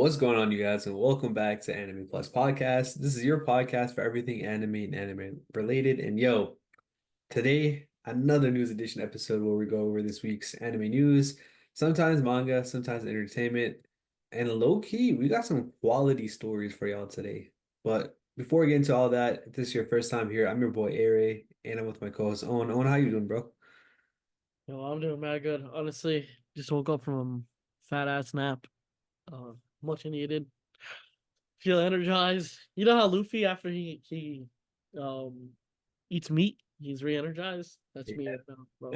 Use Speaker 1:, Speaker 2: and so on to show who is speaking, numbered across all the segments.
Speaker 1: what's going on, you guys, and welcome back to Anime Plus Podcast. This is your podcast for everything anime and anime related. And today, another news edition episode where we go over this week's anime news, sometimes manga, sometimes entertainment, and low key, we got some quality stories for y'all today. But before we get into all that, if this is your first time here, I'm your boy Aray, and I'm with my co-host Owen. Owen, how you doing, bro?
Speaker 2: Yo, I'm doing mad good. Honestly, just woke up from a fat ass nap. Uh, Much needed. Feel energized. You know how Luffy after he um eats meat, he's re-energized. That's me
Speaker 1: Yeah.
Speaker 2: right now, bro.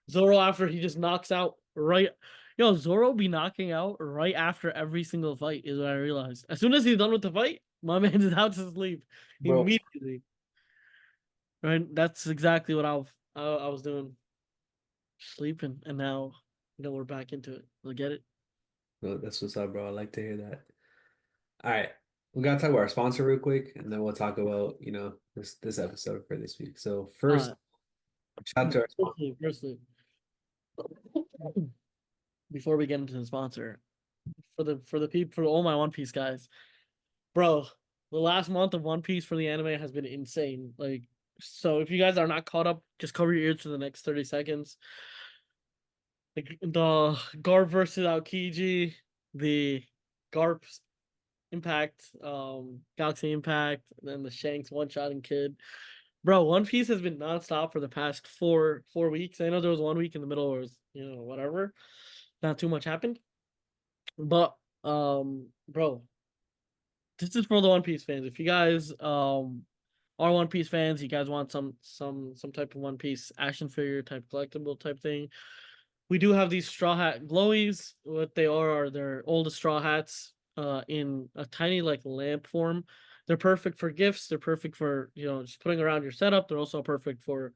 Speaker 2: Zoro after he just knocks out right. Yo, Zoro be knocking out right after every single fight is what I realized. As soon as he's done with the fight, my man is out to sleep
Speaker 1: Bro,
Speaker 2: immediately. Right, that's exactly what I was doing, sleeping, and now we're back into it. Look get it.
Speaker 1: well, that's what's up, bro. I like to hear that. All right. We gotta talk about our sponsor real quick, and then we'll talk about, this episode for this week. So first,
Speaker 2: Uh,
Speaker 1: shout out to our sponsor.
Speaker 2: firstly, before we get into the sponsor, for the people for all my One Piece guys, bro, the last month of One Piece for the anime has been insane. Like, so if you guys are not caught up, just cover your ears for the next 30 seconds. The Garp versus Aokiji, the Garp Impact, Galaxy Impact, and then the Shanks one shotting kid. Bro, One Piece has been nonstop for the past four weeks. I know there was 1 week in the middle where it was, whatever. Not too much happened. But bro, this is for the One Piece fans. If you guys are One Piece fans, you guys want some type of One Piece action figure type collectible type thing. We do have these straw hat glowies. What they are their oldest straw hats in a tiny like lamp form. They're perfect for gifts. They're perfect for, just putting around your setup. They're also perfect for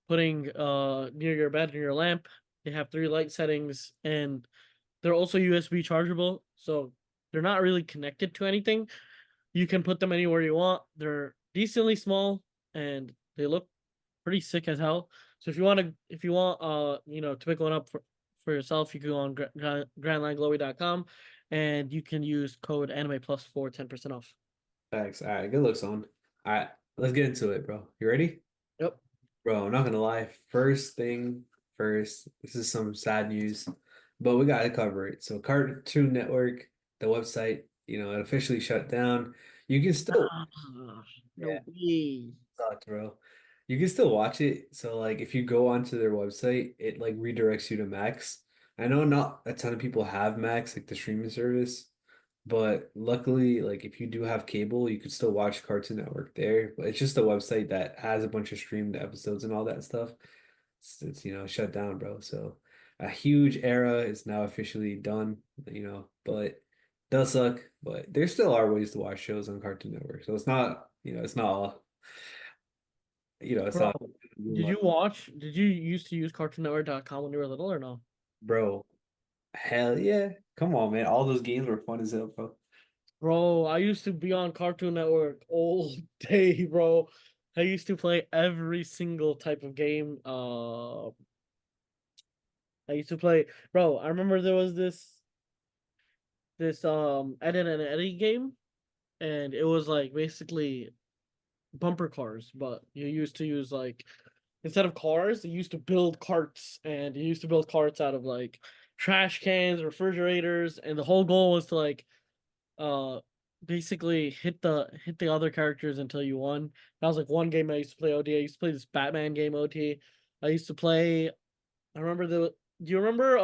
Speaker 2: putting near your bed, near your lamp. They have 3 light settings, and they're also USB chargeable, so they're not really connected to anything. You can put them anywhere you want. They're decently small and they look pretty sick as hell. So if you want to pick one up for yourself, you can go on grandlineglowy.com and you can use code anime plus for 10% off.
Speaker 1: Thanks. All right, good looks on. All right, let's get into it, bro. You ready?
Speaker 2: Yep.
Speaker 1: Bro, I'm not gonna lie. First thing first, this is some sad news, but we gotta cover it. So Cartoon Network, the website, it officially shut down. You can still,
Speaker 2: No
Speaker 1: yeah,
Speaker 2: way.
Speaker 1: sucks, bro. You can still watch it. So like if you go onto their website, it like redirects you to Max. I know not a ton of people have Max, like the streaming service, but luckily, like if you do have cable, you could still watch Cartoon Network there. But it's just a website that has a bunch of streamed episodes and all that stuff. It's shut down, bro. So a huge era is now officially done, but does suck. But there still are ways to watch shows on Cartoon Network. So it's not all it's
Speaker 2: Bro,
Speaker 1: not
Speaker 2: did you used to use cartoonnetwork.com when you were little or no?
Speaker 1: bro. Hell yeah. Come on, man. All those games were fun as hell, bro.
Speaker 2: Bro, I used to be on Cartoon Network all day, bro. I used to play every single type of game. I used to play, bro. I remember there was this Ed and Eddie game, and it was like basically bumper cars, but you used to use like instead of cars, you used to build carts, and you used to build carts out of like trash cans, refrigerators, and the whole goal was to like uh basically hit the other characters until you won. That was like one game I used to play OD. I used to play this Batman game OT. I used to play I remember the do you remember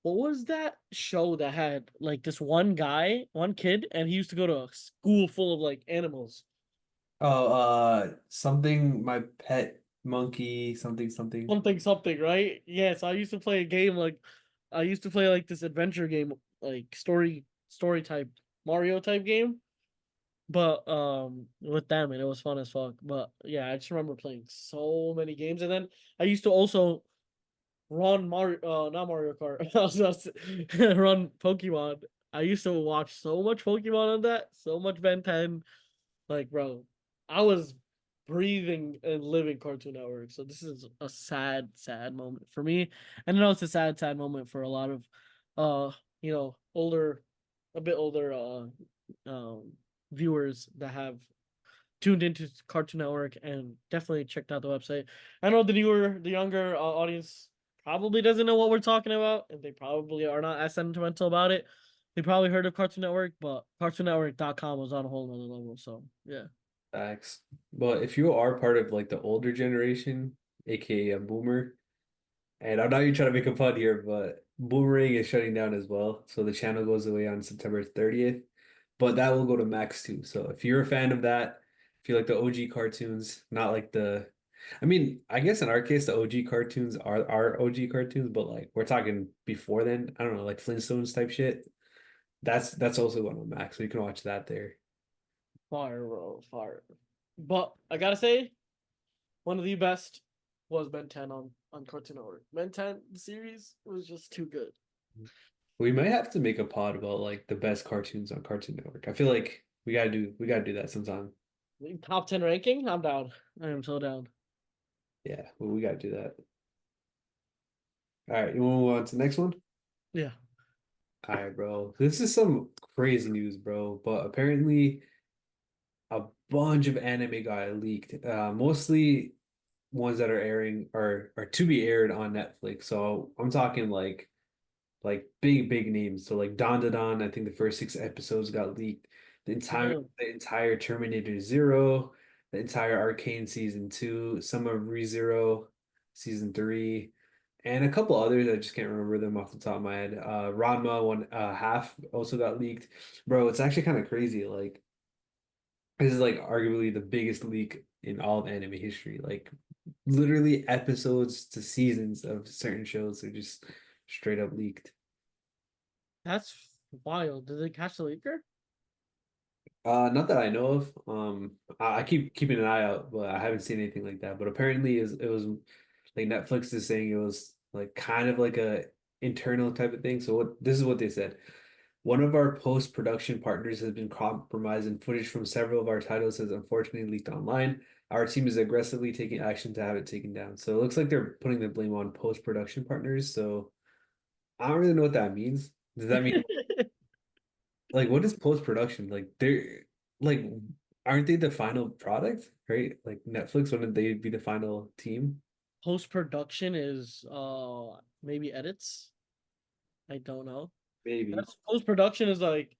Speaker 2: what was that show that had like this one guy, one kid, and he used to go to a school full of like animals.
Speaker 1: Oh, something my pet monkey, something, something.
Speaker 2: Something something, right? Yeah, so I used to play a game like I used to play like this adventure game, like story type Mario type game. But with them, and it was fun as fuck. But yeah, I just remember playing so many games, and then I used to also run Mario, not Mario Kart. I was run Pokemon. I used to watch so much Pokemon on that, so much Ben 10. Like, bro, I was breathing and living Cartoon Network. So this is a sad, sad moment for me. And I know it's a sad, sad moment for a lot of older, a bit older viewers that have tuned into Cartoon Network and definitely checked out the website. I know the younger audience probably doesn't know what we're talking about, and they probably are not as sentimental about it. They probably heard of Cartoon Network, but CartoonNetwork.com was on a whole nother level. So yeah.
Speaker 1: Facts. But if you are part of like the older generation, aka a boomer, and I'm not even trying to make a fun here, but Boomerang is shutting down as well. So the channel goes away on September 30th. But that will go to Max too. So if you're a fan of that, if you like the OG cartoons, not like the I mean, I guess in our case the OG cartoons are OG cartoons, but like we're talking before then, I don't know, like Flintstones type shit. That's also going on Max, so you can watch that there.
Speaker 2: Fire, bro, fire. But I gotta say, one of the best was Ben 10 on Cartoon Network. Ben 10 the series was just too good.
Speaker 1: We might have to make a pod about like the best cartoons on Cartoon Network. I feel like we gotta do that sometime.
Speaker 2: Top 10 ranking? I'm down. I am so down.
Speaker 1: Yeah, well, we gotta do that. All right, you want to move on to the next one?
Speaker 2: Yeah.
Speaker 1: All right, bro. This is some crazy news, bro. But apparently, a bunch of anime got leaked. Mostly ones that are airing are to be aired on Netflix. So I'm talking like big names. So like Don Da Don, I think the first 6 episodes got leaked.
Speaker 2: Damn.
Speaker 1: The entire Terminator Zero, the entire Arcane season two, some of ReZero season three, and a couple others. I just can't remember them off the top of my head. Ranma one half also got leaked. Bro, it's actually kind of crazy. Like this is like arguably the biggest leak in all of anime history. Like literally episodes to seasons of certain shows are just straight up leaked.
Speaker 2: That's wild. Did they catch the leaker?
Speaker 1: Not that I know of. I keep keeping an eye out, but I haven't seen anything like that. But apparently, it was like Netflix is saying it was like kind of like a internal type of thing. So what this is what they said. One of our post-production partners has been compromised, and footage from several of our titles has unfortunately leaked online. Our team is aggressively taking action to have it taken down. So it looks like they're putting the blame on post-production partners. So I don't really know what that means. Does that mean like what is post-production? Like they're like aren't they the final product, right? Like Netflix, wouldn't they be the final team?
Speaker 2: Post production is maybe edits. I don't know.
Speaker 1: Maybe.
Speaker 2: That's post production is like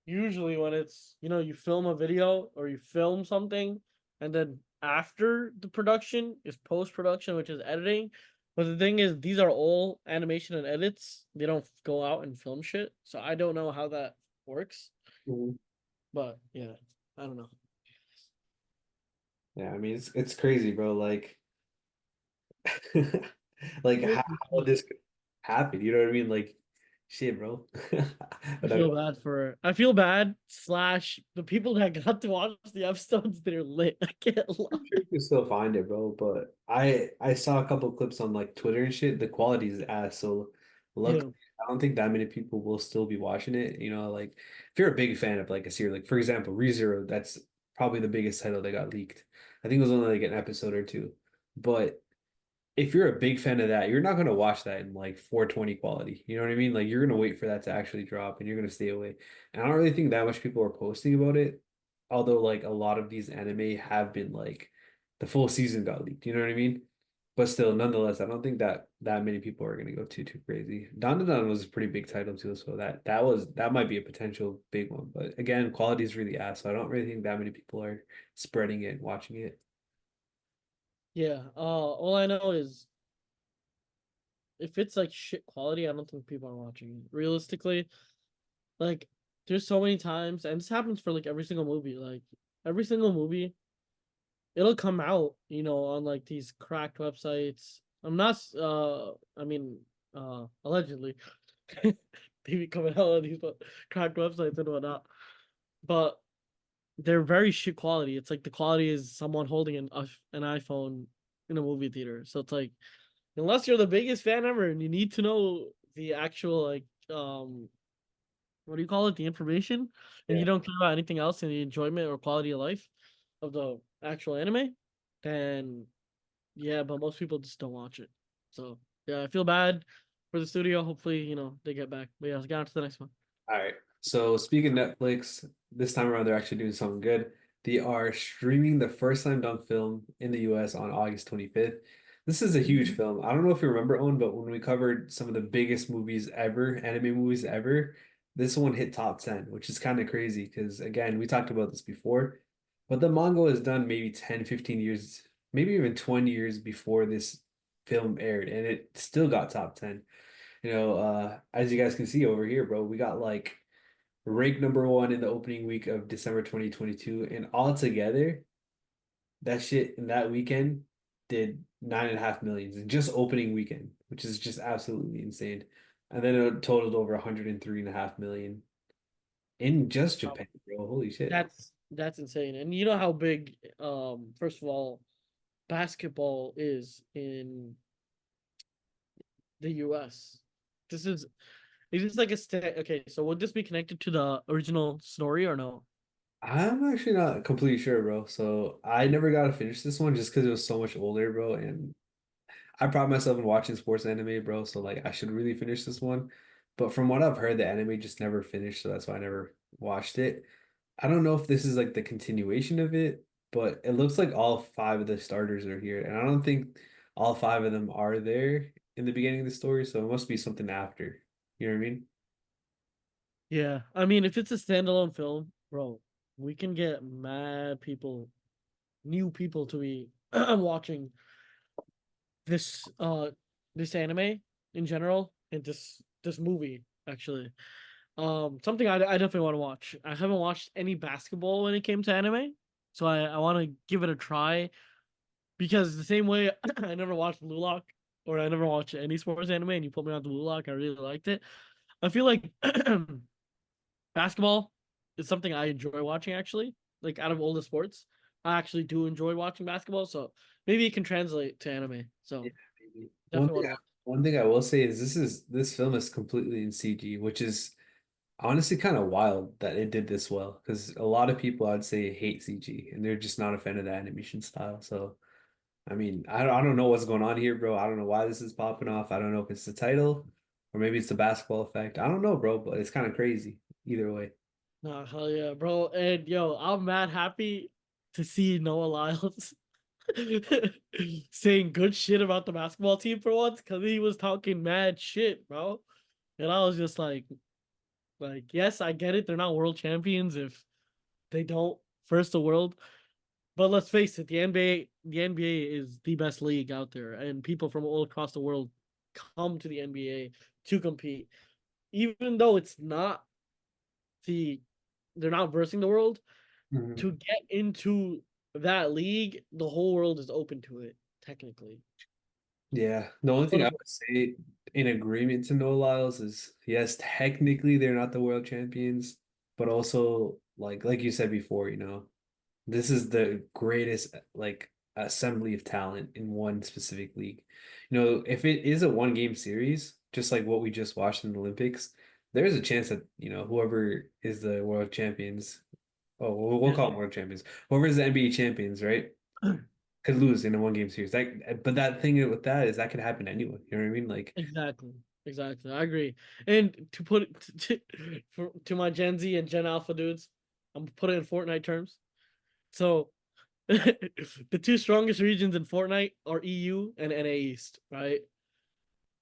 Speaker 2: usually when it's you film a video or you film something, and then after the production is post production, which is editing. But the thing is, these are all animation and edits. They don't go out and film shit, so I don't know how that works.
Speaker 1: Mhm.
Speaker 2: But yeah, I don't know.
Speaker 1: Yeah, I mean it's crazy, bro. Like like how this could happen, you know what I mean? Like shit, bro.
Speaker 2: I
Speaker 1: But I
Speaker 2: feel bad for. I feel bad slash the people that got to watch the episodes. They're lit. I can't lie.
Speaker 1: I'm sure you can still find it, bro. But I saw a couple clips on like Twitter and shit. The quality is ass. So look,
Speaker 2: Yeah,
Speaker 1: I don't think that many people will still be watching it. You know, like if you're a big fan of like a series, like for example, ReZero, that's probably the biggest title that got leaked. I think it was only like an episode or two. But if you're a big fan of that, you're not gonna watch that in like 420 quality. You know what I mean? Like you're gonna wait for that to actually drop and you're gonna stay away. And I don't really think that much people are posting about it. Although like a lot of these anime have been like the full season got leaked. You know what I mean? But still, nonetheless, I don't think that many people are gonna go too crazy. Don was a pretty big title too, so that might be a potential big one. But again, quality is really ass, so I don't really think that many people are spreading it and watching it.
Speaker 2: yeah. All I know is if it's like shit quality, I don't think people are watching it. Realistically, like there's so many times, and this happens for like every single movie. Like every single movie, it'll come out, on like these cracked websites. I'm not. I mean, allegedly, they be coming out on these cracked websites and whatnot. But they're very shit quality. It's like the quality is someone holding an iPhone in a movie theater. So it's like unless you're the biggest fan ever and you need to know the actual like what do you call it, the information, and you
Speaker 1: Yeah.
Speaker 2: don't care about anything else in the enjoyment or quality of life of the actual anime, then yeah, but most people just don't watch it. So yeah, I feel bad. for the studio. Hopefully, they get back. But yeah, let's get on to the next one.
Speaker 1: All right. So speaking of Netflix, this time around they're actually doing something good. They are streaming the first time done film in the US on August 25th. This is a huge film. I don't know if you remember, Owen, but when we covered some of the biggest movies ever, anime movies ever, this one hit top 10, which is kind of crazy because again, we talked about this before, but the manga was done maybe 10, 15 years, maybe even 20 years before this film aired, and it still got top 10. As you guys can see over here, bro, we got like ranked number one in the opening week of December 2022, and altogether, that shit in that weekend did 9.5 millions in just opening weekend, which is just absolutely insane. And then it totaled over 103.5 million in just
Speaker 2: Um,
Speaker 1: Japan, bro. Holy shit.
Speaker 2: that's insane. And you know how big, first of all, basketball is in the US. This is this like okay, so would this be connected to the original story or no?
Speaker 1: I'm actually not completely sure, bro. So I never got to finish this one just because it was so much older, bro. And I pride myself in watching sports anime, bro. So like I should really finish this one. But from what I've heard, the anime just never finished, so that's why I never watched it. I don't know if this is like the continuation of it, but it looks like all five of the starters are here. And I don't think all five of them are there in the beginning of the story, so it must be something after. You know what I mean?
Speaker 2: Yeah, I mean, if it's a standalone film, bro, we can get mad people, new people to be watching this this anime in general and this movie actually. Something I definitely want to watch. I haven't watched any basketball when it came to anime, so I want to give it a try because the same way I never watched Blue Lock or I never watched any sports anime, and you put me on the Blue Lock, I really liked it. I feel like basketball is something I enjoy watching actually. Like out of all the sports, I actually do enjoy watching basketball, so maybe it can translate to anime.
Speaker 1: Yeah,
Speaker 2: So
Speaker 1: maybe.
Speaker 2: definitely want to watch.
Speaker 1: One thing I will say is this film is completely in CG, which is honestly kind of wild that it did this well because a lot of people I'd say hate CG and they're just not a fan of the animation style. So I mean, I don't know what's going on here, bro. I don't know why this is popping off. I don't know if it's the title or maybe it's the basketball effect. I don't know, bro, but it's kind of crazy either way.
Speaker 2: Nah, hell yeah, bro. And yo, I'm mad happy to see Noah Lyles saying good shit about the basketball team for once because he was talking mad shit, bro. And I was just like, yes, I get it. They're not world champions if they don't first the world. But let's face it, the NBA is the best league out there, and people from all across the world come to the NBA to compete. Even though it's not the they're not versing the world, to
Speaker 1: Mhm.
Speaker 2: get into that league, the whole world is open to it, technically.
Speaker 1: Yeah, the only thing I would say in agreement to No Lyles is yes, technically they're not the world champions, but also like you said before, this is the greatest like assembly of talent in one specific league. If it is a one game series, just like what we just watched in the Olympics, there's a chance that, whoever is the world champions, oh, we'll
Speaker 2: Yeah.
Speaker 1: call them world champions, whoever is the NBA champions, right, could lose in a one game series. But that thing with that is that could happen to anyone. You know what I mean? Like,
Speaker 2: Exactly. Exactly. I agree. And to put it to my Gen Z and Gen Alpha dudes, I'm gonna put it in Fortnite terms. So the two strongest regions in Fortnite are EU and NA East, right?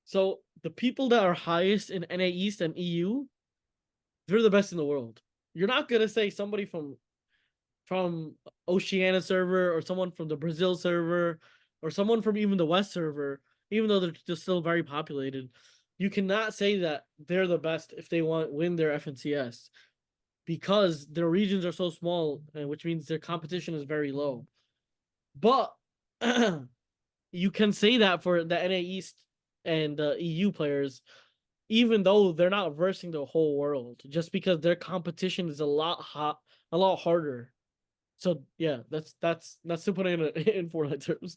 Speaker 2: So the people that are highest in NA East and EU, they're the best in the world. You're not gonna say somebody from Oceania server or someone from the Brazil server or someone from even the West server, even though they're just still very populated, you cannot say that they're the best if they want win their FNCS because their regions are so small, which means their competition is very low. But you can say that for the NA East and the EU players, even though they're not versing the whole world, just because their competition is a lot harder. So yeah, that's to put it in Fortnite terms.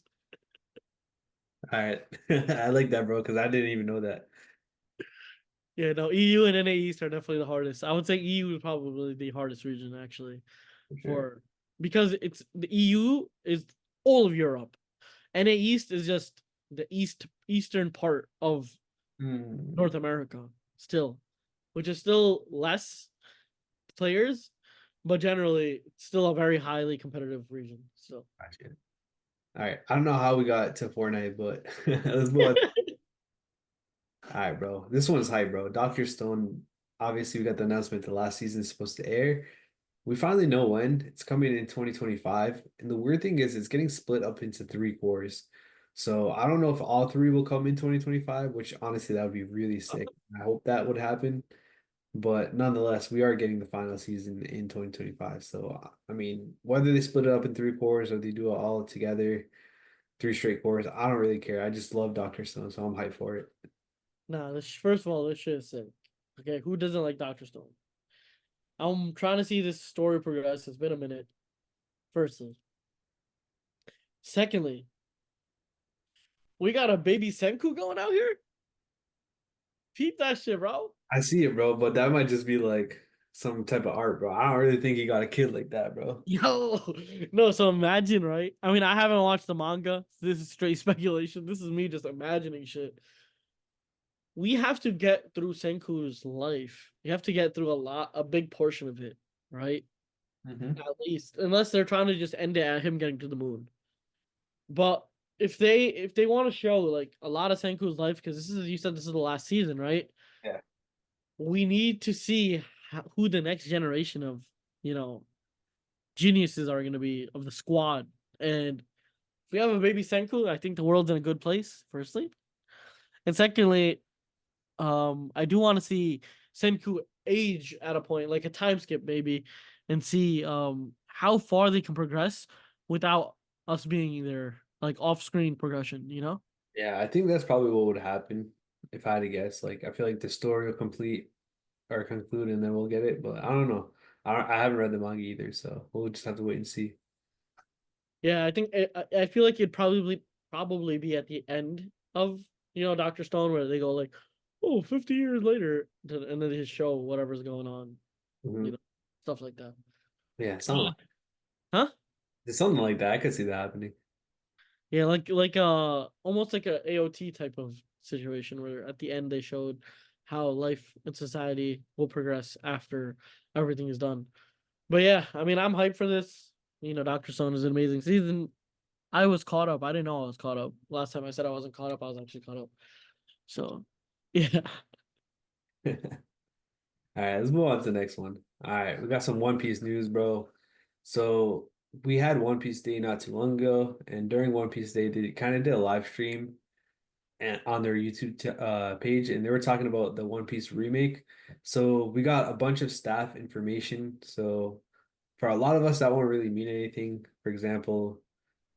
Speaker 1: all right, I like that, bro, because I didn't even know that
Speaker 2: Yeah, no, EU and NA East are definitely the hardest. I would say EU is probably the hardest region actually
Speaker 1: for sure.
Speaker 2: for because it's the EU is all of Europe. NA East is just the eastern part of
Speaker 1: Hmm.
Speaker 2: North America still, which is still less players, but generally it's still a very highly competitive region. So
Speaker 1: Gotcha. All right. I don't know how we got to Fortnite, but let's move on. All right, bro. This one's hype, bro. Dr. Stone, obviously, we got the announcement the last season is supposed to air. We finally know when. It's coming in 2025. And the weird thing is, it's getting split up into three cores. So I don't know if all three will come in 2025, which honestly, that would be really sick. I hope that would happen. But nonetheless, we are getting the final season in 2025. So, I mean, whether they split it up in three cores or they do it all together, three straight cores, I don't really care. I just love Dr. Stone, so I'm hyped for it.
Speaker 2: nah, this first of all, this shit is sick. Okay, who doesn't like Doctor Stone? I'm trying to see this story progress. It's been a minute. Firstly, secondly, we got a baby Senku going out here. Peep that shit, bro.
Speaker 1: I see it, bro, but that might just be like some type of art, bro. I don't really think he got a kid like that, bro.
Speaker 2: Yo, no. So imagine, right? I mean, I haven't watched the manga. So this is straight speculation. This is me just imagining shit. We have to get through Senku's life. You have to get through a big portion of it, right?
Speaker 1: Hmm.
Speaker 2: At least, unless they're trying to just end it at him getting to the moon. But if they want to show like a lot of Senku's life, because this is you said this is the last season, right?
Speaker 1: Yeah.
Speaker 2: We need to see who the next generation of you know geniuses are going to be of the squad. And if we have a baby Senku, I think the world's in a good place. Firstly, and secondly, I do want to see Senku age at a point, like a time skip maybe, and see how far they can progress without us being their like off-screen progression, you know?
Speaker 1: Yeah, I think that's probably what would happen if I had to guess. Like, I feel like the story will complete or conclude and then we'll get it, but I don't know. I haven't read the manga either, so we'll just have to wait and see.
Speaker 2: Yeah, I think I feel like it'd probably be at the end of Dr. Stone where they go like, oh, 50 years later, and then they just show whatever's going on, you
Speaker 1: Hmm.
Speaker 2: know, stuff like that.
Speaker 1: Yeah,
Speaker 2: Huh?
Speaker 1: something like that. I could see that happening.
Speaker 2: Yeah, like almost like a AOT type of situation where at the end they showed how life and society will progress after everything is done. But yeah, I mean I'm hyped for this. Dr. Stone is an amazing season. I was caught up. I didn't know I was caught up. Last time I said I wasn't caught up, I was actually caught up. So yeah.
Speaker 1: All right, let's move on to the next one. All right, we got some One Piece news, bro. So we had One Piece Day not too long ago, and during One Piece Day, they kind of did a live stream and on their YouTube page, and they were talking about the One Piece remake. So we got a bunch of staff information. So for a lot of us, that won't really mean anything. For example,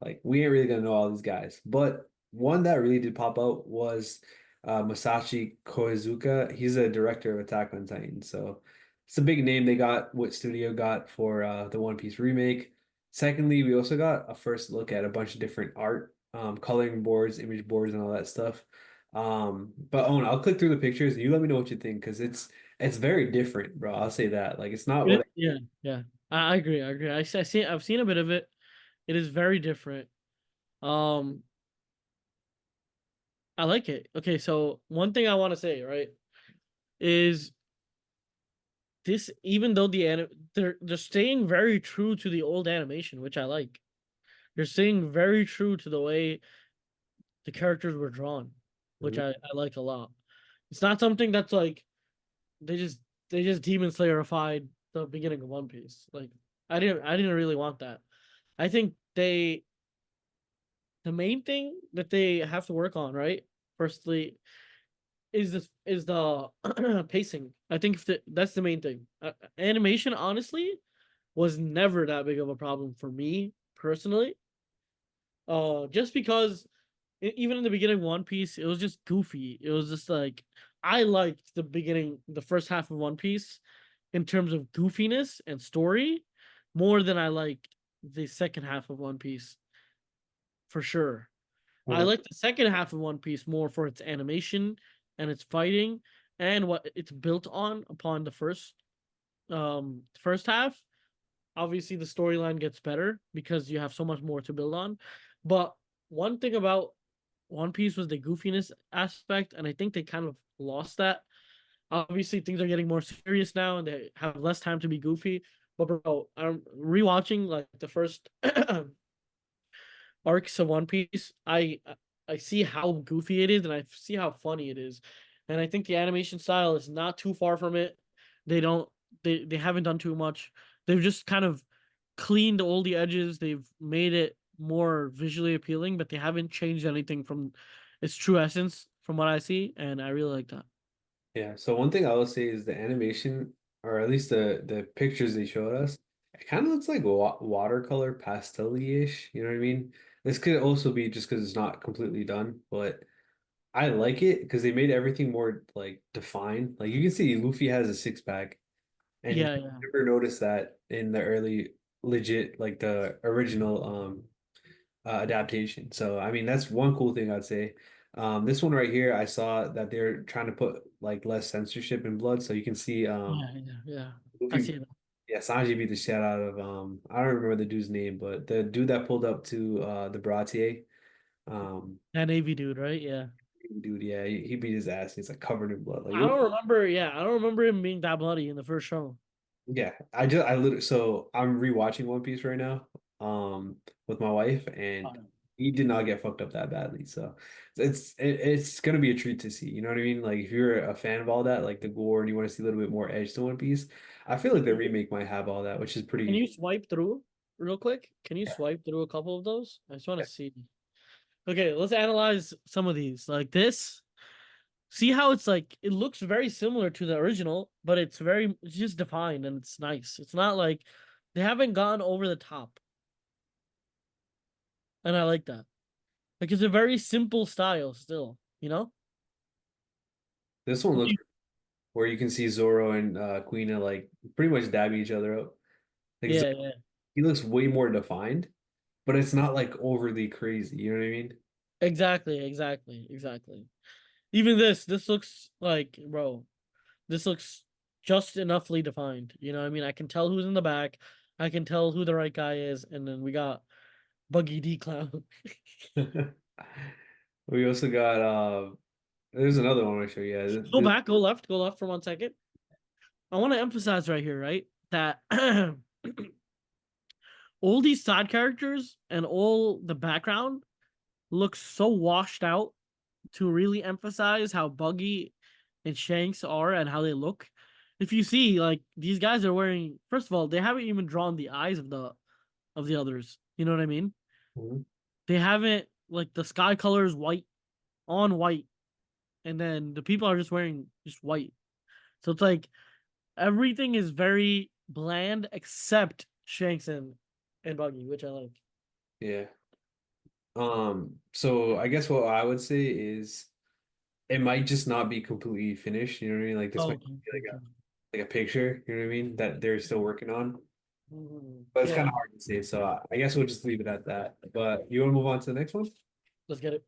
Speaker 1: like we ain't really gonna know all these guys, but one that really did pop out was Masashi Koizuka. He's a director of Attack on Titan, so it's a big name they got. What studio got for the One Piece remake? Secondly, we also got a first look at a bunch of different art, coloring boards, image boards, and all that stuff. But Owen, I'll click through the pictures and you let me know what you think because it's very different, bro. I'll say that. Like it's not what.
Speaker 2: Yeah, yeah. I agree. I agree. I've seen a bit of it. It is very different. Um I like it. Okay, so one thing I want to say, right, is this even though they're staying very true to the old animation, which I like. They're staying very true to the way the characters were drawn, which
Speaker 1: Mhm.
Speaker 2: I like a lot. It's not something that's like they just they just Demon Slayerified the beginning of One Piece. Like I didn't really want that. I think the main thing that they have to work on, right? Firstly, is the pacing. I think that's the main thing. Animation, honestly, was never that big of a problem for me personally. Just because even in the beginning of One Piece, it was just goofy. It was just like I liked the first half of One Piece in terms of goofiness and story more than I like the second half of One Piece for sure. I
Speaker 1: Mhm.
Speaker 2: like the second half of One Piece more for its animation and its fighting and what it's built on upon the first half. Obviously the storyline gets better because you have so much more to build on. But one thing about One Piece was the goofiness aspect, and I think they kind of lost that. Obviously, things are getting more serious now, and they have less time to be goofy. But bro, I'm rewatching like the first arcs of One Piece. I see how goofy it is, and I see how funny it is, and I think the animation style is not too far from it. They don't they haven't done too much. They've just kind of cleaned all the edges. They've made it more visually appealing, but they haven't changed anything from its true essence, from what I see, and I really like that.
Speaker 1: Yeah, so one thing I will say is the animation, or at least the pictures they showed us, it kind of looks like wa watercolor pastel-ish, you know what I mean? This could also be just because it's not completely done, but I like it because they made everything more like defined. Like you can see Luffy has a six pack, and you
Speaker 2: Yeah, yeah,
Speaker 1: never notice that in the early legit, like the original adaptation. So I mean that's one cool thing I'd say. This one right here, I saw that they're trying to put like less censorship in blood, so you can see
Speaker 2: yeah. I
Speaker 1: Luffy,
Speaker 2: see that.
Speaker 1: yeah, Sanji beat the shit out of I don't remember the dude's name, but the dude that pulled up to the Bratier, um
Speaker 2: That Navy dude, right? Yeah.
Speaker 1: dude, yeah, he beat his ass. He's like covered in blood. Like
Speaker 2: I don't remember. Yeah, I don't remember him being that bloody in the first show.
Speaker 1: yeah, I literally so I'm rewatching One Piece right now, with my wife, and he did not get fucked up that badly. So it's gonna be a treat to see. You know what I mean? Like if you're a fan of all that, like the gore, and you want to see a little bit more edge to One Piece, I feel like the remake might have all that, which is
Speaker 2: Can
Speaker 1: pretty.
Speaker 2: you swipe through real quick? Can you
Speaker 1: Yeah.
Speaker 2: swipe through a couple of those? I just want to see. Okay, let's analyze some of these. Like this. See how it's like it looks very similar to the original, but it's just defined and it's nice. It's not like they haven't gone over the top. And I like that. Like it's a very simple style still, you know?
Speaker 1: This one looks where you can see Zoro and Queen like pretty much dabbing each other up. Like
Speaker 2: Yeah, yeah.
Speaker 1: he looks way more defined, but it's not like overly crazy. You know what I mean?
Speaker 2: Exactly. Even this looks like, bro, this looks just enoughly defined. You know what I mean? I can tell who's in the back. I can tell who the right guy is, and then we got Buggy D Clown.
Speaker 1: We also got there's another one I show you. Yeah,
Speaker 2: Go back, go left for 1 second. I want to emphasize right here, right? That all these side characters and all the background looks so washed out to really emphasize how Buggy and Shanks are and how they look. If you see, like these guys are wearing, first of all, they haven't even drawn the eyes of the others. You know what I mean?
Speaker 1: Mhm.
Speaker 2: They haven't like the sky color is white on white, and then the people are just wearing just white. So it's like everything is very bland except Shanks and Buggy, which I like.
Speaker 1: Yeah. So I guess what I would say is it might just not be completely finished. You know what I mean? Like this
Speaker 2: Oh,
Speaker 1: might
Speaker 2: okay,
Speaker 1: be
Speaker 2: okay.
Speaker 1: like a picture. You know what I mean? That they're still working on,
Speaker 2: Mhm.
Speaker 1: but it's kind
Speaker 2: Yeah,
Speaker 1: of hard to say. So I guess we'll just leave it at that. But you want to move on to the next one?
Speaker 2: let's get it.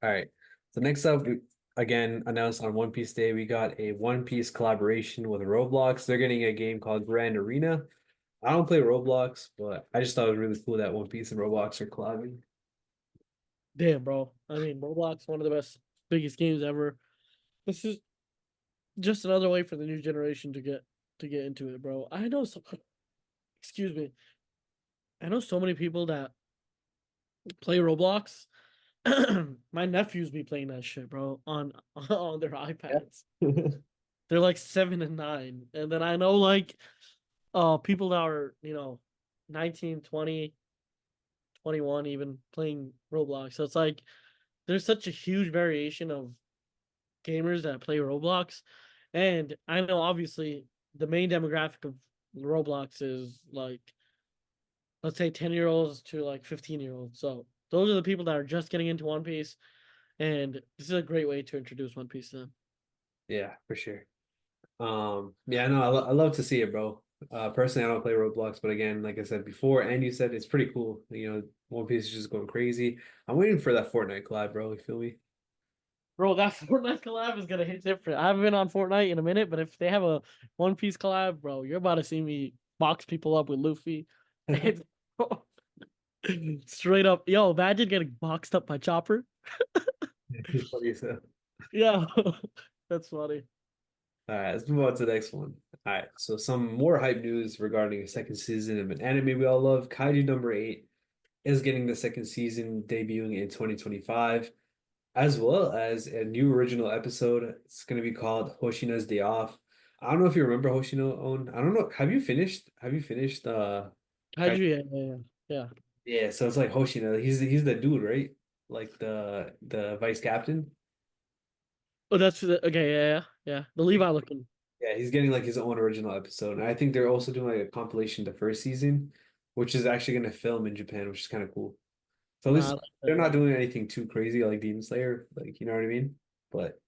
Speaker 1: All right. So next up, again, announced on One Piece Day, we got a One Piece collaboration with Roblox. They're getting a game called Grand Arena. I don't play Roblox, but I just thought it was really cool that One Piece and Roblox are collabing.
Speaker 2: Damn, bro. I mean, Roblox, one of the best, biggest games ever. This is just another way for the new generation to get into it, bro. I know so excuse me. I know so many people that play Roblox. My nephews be playing that shit, bro, on on their iPads.
Speaker 1: Yeah.
Speaker 2: They're like 7 and 9. And then I know like people that are, 19, 20, 21 even playing Roblox. So it's like there's such a huge variation of gamers that play Roblox. And I know obviously the main demographic of Roblox is like let's say 10-year-olds to like 15-year-olds. So those are the people that are just getting into One Piece, and this is a great way to introduce One Piece to them.
Speaker 1: Yeah, for sure. Yeah, no, I love to see it, bro. Personally, I don't play Roblox, but again, like I said before, and you said it's pretty cool. You know, One Piece is just going crazy. I'm waiting for that Fortnite collab, bro. You feel me?
Speaker 2: Bro, that Fortnite collab is gonna hit different. I haven't been on Fortnite in a minute, but if they have a One Piece collab, bro, you're about to see me box people up with Luffy. And Straight up. Yo, imagine getting boxed up by Chopper.
Speaker 1: It's funny as hell.
Speaker 2: Yeah. That's funny.
Speaker 1: All right, let's move on to the next one. All right, so some more hype news regarding a second season of an anime we all love. Kaiju number 8 is getting the second season debuting in 2025, as well as a new original episode. It's going to be called Hoshina's Day Off. I don't know if you remember Hoshino Own. I don't know. Have you finished Kaiju?
Speaker 2: Kaiju, yeah, yeah, yeah. Yeah.
Speaker 1: Yeah, so it's like Hoshino. He's the dude, right? Like the vice captain.
Speaker 2: Oh, okay, yeah, yeah, yeah. The Levi looking.
Speaker 1: Yeah, he's getting like his own original episode. And I think they're also doing like a compilation the first season, which is actually going to film in Japan, which is kind of cool. So at
Speaker 2: Nah, I
Speaker 1: least
Speaker 2: like
Speaker 1: they're not
Speaker 2: that.
Speaker 1: doing anything too crazy like Demon Slayer, like you know what I mean? But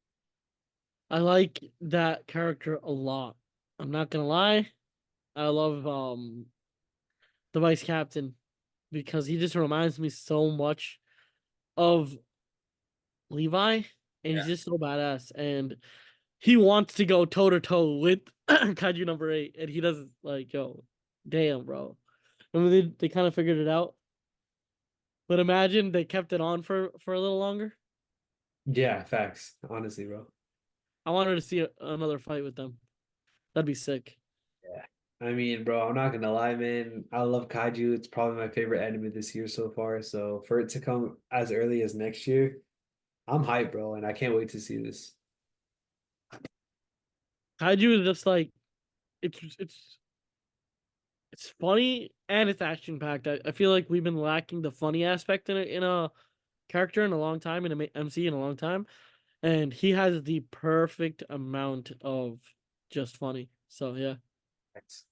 Speaker 2: I like that character a lot. I'm not gonna lie. I love the vice captain because he just reminds me so much of Levi, and he's
Speaker 1: yeah.
Speaker 2: just so badass. And he wants to go toe to toe with Kaiju number 8, and he doesn't like, yo, damn, bro. I mean, they kind of figured it out, but imagine they kept it on for a little longer.
Speaker 1: Yeah, facts. Honestly, bro.
Speaker 2: I wanted to see another fight with them. That'd be sick.
Speaker 1: Yeah. I mean, bro, I'm not gonna lie, man. I love Kaiju. It's probably my favorite anime this year so far. So for it to come as early as next year, I'm hyped, bro, and I can't wait to see this.
Speaker 2: Kaiju is just like it's funny and it's action packed. I feel like we've been lacking the funny aspect in a character in a long time, in a MC in a long time, and he has the perfect amount of just funny. So yeah,
Speaker 1: Thanks.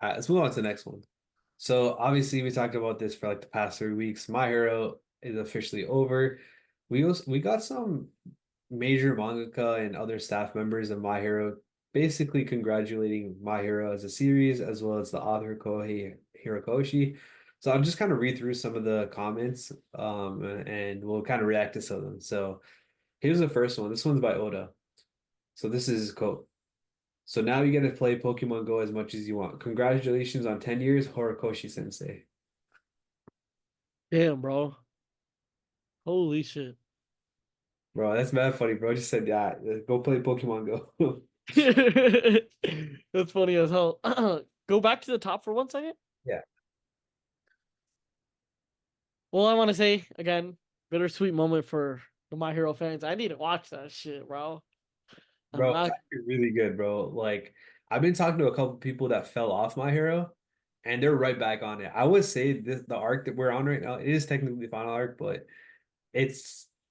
Speaker 1: All right, let's move on to the next one. So obviously we talked about this for like the past 3 weeks. My Hero is officially over. We got some major mangaka and other staff members of My Hero basically congratulating My Hero as a series as well as the author Kohei Hirokoshi. So I'll just kind of read through some of the comments and we'll kind of react to some of them. So here's the first one. This one's by Oda. So this is his quote. So now you get to play Pokemon Go as much as you want. Congratulations on 10 years, Horikoshi Sensei.
Speaker 2: damn, bro, holy shit.
Speaker 1: Bro, that's mad funny, bro. Just said, yeah, go play Pokemon Go.
Speaker 2: That's funny as hell. Go back to the top for 1 second.
Speaker 1: Yeah.
Speaker 2: Well, I want to say again, bittersweet moment for the My Hero fans. I need to watch that shit, bro. I'm
Speaker 1: Bro, it's
Speaker 2: not.
Speaker 1: actually really good, bro. Like, I've been talking to a couple people that fell off My Hero, and they're right back on it. I would say the arc that we're on right now, it is technically the final arc, but I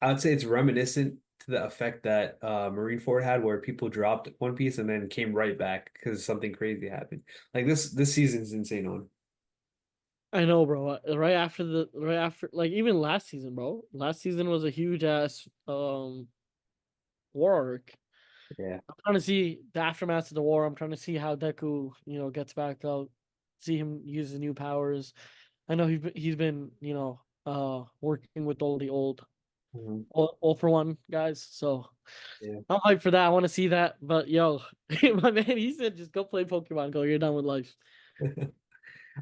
Speaker 1: would say it's reminiscent to the effect that Marineford had, where people dropped One Piece and then came right back because something crazy happened. Like this season's insane on.
Speaker 2: I know, bro. Right after, like even last season, bro. Last season was a huge ass war arc.
Speaker 1: Yeah.
Speaker 2: I'm trying to see the aftermath of the war. I'm trying to see how Deku, gets back out. See him use his new powers. I know he's been, working with all the old
Speaker 1: Mhm.
Speaker 2: all for one guys. So
Speaker 1: Yeah.
Speaker 2: I'm hyped for that. I want to see that. But yo, my man, he said just go play Pokemon Go. You're done with life.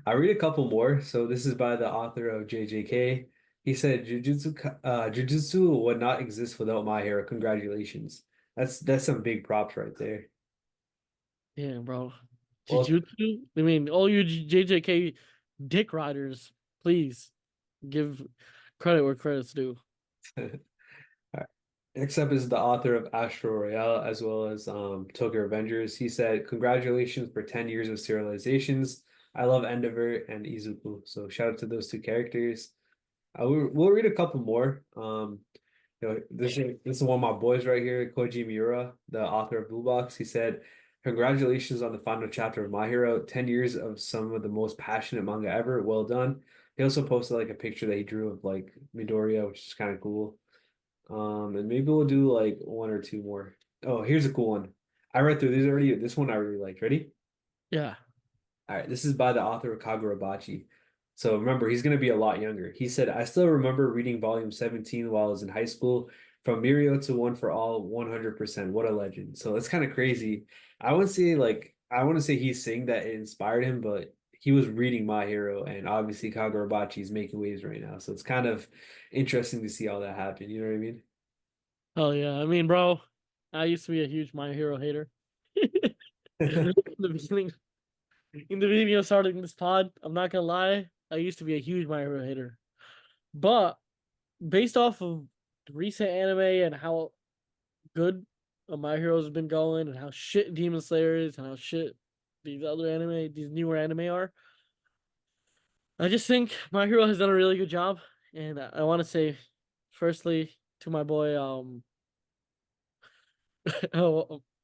Speaker 1: I read a couple more. So this is by the author of JJK. He said Jujutsu would not exist without My Hero. Congratulations. That's some big props right there.
Speaker 2: Yeah, bro.
Speaker 1: Well,
Speaker 2: Jujutsu? I mean, all you JJK dick riders, please give credit where credit's due.
Speaker 1: next up is the author of Astro Royale as well as Tokyo Revengers. He said, "Congratulations for 10 years of serializations. I love Endeavor and Izuku." So shout out to those two characters. We'll read a couple more. This is one of my boys right here, Koji Miura, the author of Blue Box. He said, "Congratulations on the final chapter of My Hero. 10 years of some of the most passionate manga ever. Well done." He also posted like a picture that he drew of like Midoriya, which is kind of cool. And maybe we'll do like one or two more. Oh, here's a cool one. I read through these already. This one I really liked. Ready?
Speaker 2: Yeah.
Speaker 1: All right, this is by the author of Kagurabachi. So remember, he's going to be a lot younger. He said, "I still remember reading volume 17 while I was in high school. From Mirio to One for All, 100%. What a legend." So it's kind of crazy. I wouldn't say like I want to say he's saying that it inspired him, but he was reading My Hero, and obviously Kagurabachi is making waves right now. So it's kind of interesting to see all that happen. You know what I mean?
Speaker 2: Oh yeah, I mean, bro, I used to be a huge My Hero hater. In the beginning, in the beginning of starting this pod, I'm not gonna lie, I used to be a huge My Hero hater. But based off of the recent anime and how good My Hero's been going, and how shit Demon Slayer is, and how shit these newer anime are, I just think My Hero has done a really good job. And I want to say, firstly, to my boy, oh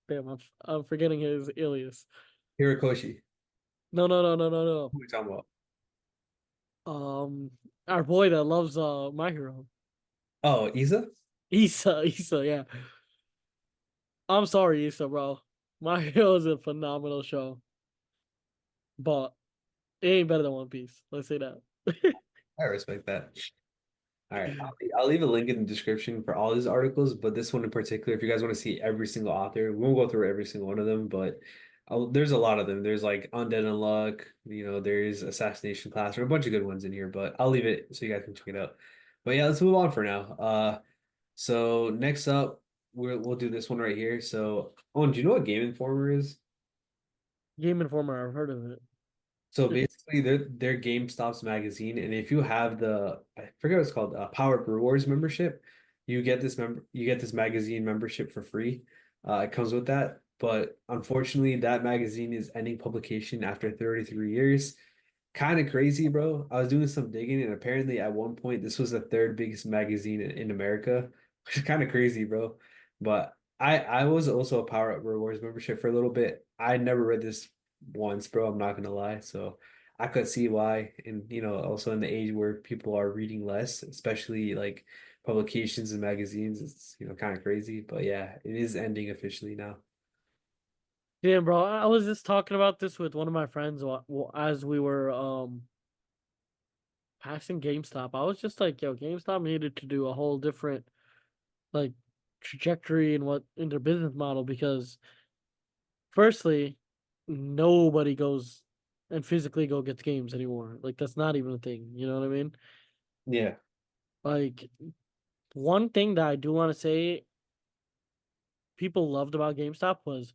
Speaker 2: damn, I'm forgetting his alias.
Speaker 1: Hirikoshi,
Speaker 2: No, no, no, no, no, no.
Speaker 1: who are we talking about?
Speaker 2: Our boy that loves My Hero,
Speaker 1: Oh, Isa?
Speaker 2: Issa, yeah. I'm sorry, Issa, bro. My Hero is a phenomenal show, but it ain't better than One Piece. Let's say that.
Speaker 1: I respect that. All right, I'll leave a link in the description for all these articles, but this one in particular, if you guys want to see every single author, we won't go through every single one of them, but there's a lot of them. There's like Undead Unluck, there's Assassination Classroom, a bunch of good ones in here, but I'll leave it so you guys can check it out. But yeah, let's move on for now. So next up, we'll do this one right here. So, do you know what Game Informer is?
Speaker 2: Game Informer, I've heard of it.
Speaker 1: So basically, they're GameStop's magazine, and if you have I forget what it's called, Power Rewards membership, you get this magazine membership for free. It comes with that, but unfortunately, that magazine is ending publication after 33 years. Kind of crazy, bro. I was doing some digging, and apparently, at one point, this was the third biggest magazine in America, which is kind of crazy, bro. But I was also a Power Up Rewards membership for a little bit. I never read this once, bro. I'm not gonna lie. So I could see why, and also in the age where people are reading less, especially like publications and magazines, it's kind of crazy. But yeah, it is ending officially now.
Speaker 2: Yeah, bro. I was just talking about this with one of my friends as we were passing GameStop. I was just like, yo, GameStop needed to do a whole different like trajectory in their business model because firstly, nobody goes and physically go gets games anymore. Like that's not even a thing. You know what I mean?
Speaker 1: Yeah.
Speaker 2: Like one thing that I do want to say people loved about GameStop was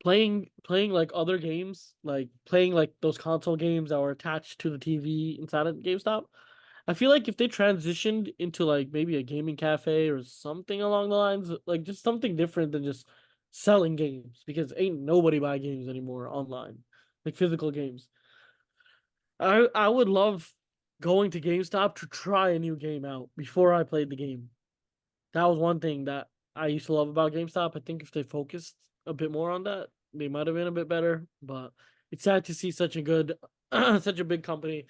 Speaker 2: playing like other games, like playing like those console games that were attached to the TV inside of GameStop. I feel like if they transitioned into like maybe a gaming cafe or something along the lines, like just something different than just selling games, because ain't nobody buy games anymore online, like physical games. I would love going to GameStop to try a new game out before I played the game. That was one thing that I used to love about GameStop. I think if they focused a bit more on that, they might have been a bit better. But it's sad to see such a good, such a big company,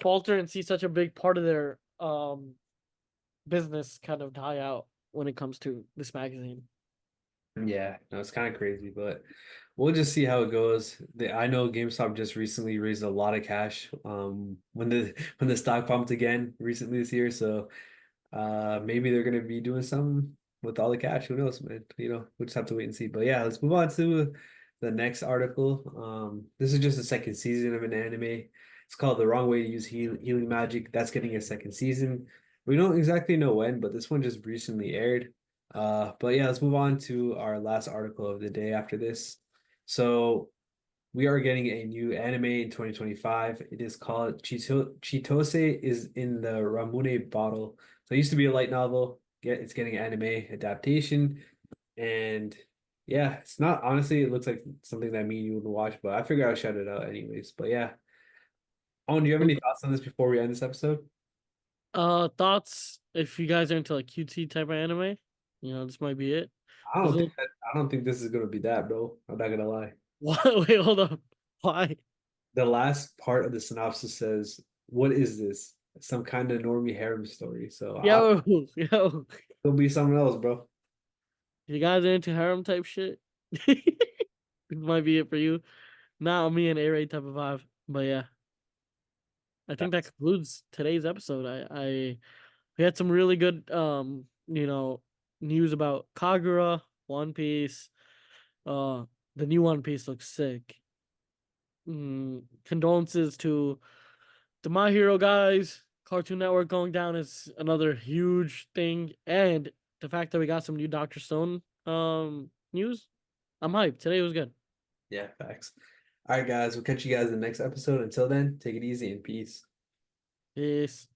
Speaker 2: falter and see such a big part of their business kind of die out when it comes to this magazine.
Speaker 1: Yeah, no, it's kind of crazy, but we'll just see how it goes. I know GameStop just recently raised a lot of cash when the stock pumped again recently this year, so maybe they're gonna be doing something with all the cash. Who knows, man? We'll just have to wait and see. But yeah, let's move on to the next article. This is just the second season of an anime. It's called The Wrong Way to Use Healing Magic. That's getting a second season. We don't exactly know when, but this one just recently aired. But yeah, let's move on to our last article of the day after this. So we are getting a new anime in 2025. It is called Chitose is in the Ramune bottle. So it used to be a light novel. It's getting an anime adaptation. And yeah, it's not honestly, it looks like something that me and you would watch, but I figure I'll shout it out anyways. But yeah. Owen, do you have any thoughts on this before we end this episode?
Speaker 2: Thoughts if you guys are into like cutesy type of anime, this might be it. Because
Speaker 1: I don't think this is gonna be that, bro. I'm not gonna lie.
Speaker 2: what? Wait, hold up. Why?
Speaker 1: The last part of the synopsis says, "What is this? Some kind of normie harem story." So
Speaker 2: Yo, yo,
Speaker 1: it'll be something else, bro.
Speaker 2: you guys are into harem type shit. It might be it for you. Not me and Aray type of vibe. But yeah, I think that concludes today's episode. We had some really good news about Kagura, One Piece. Uh the new One Piece looks sick. condolences to the My Hero guys. Cartoon Network going down is another huge thing, and the fact that we got some new Doctor Stone news, I'm hyped. Today was good.
Speaker 1: Yeah, facts. All right, guys, we'll catch you guys in the next episode. Until then, take it easy and peace.
Speaker 2: Peace.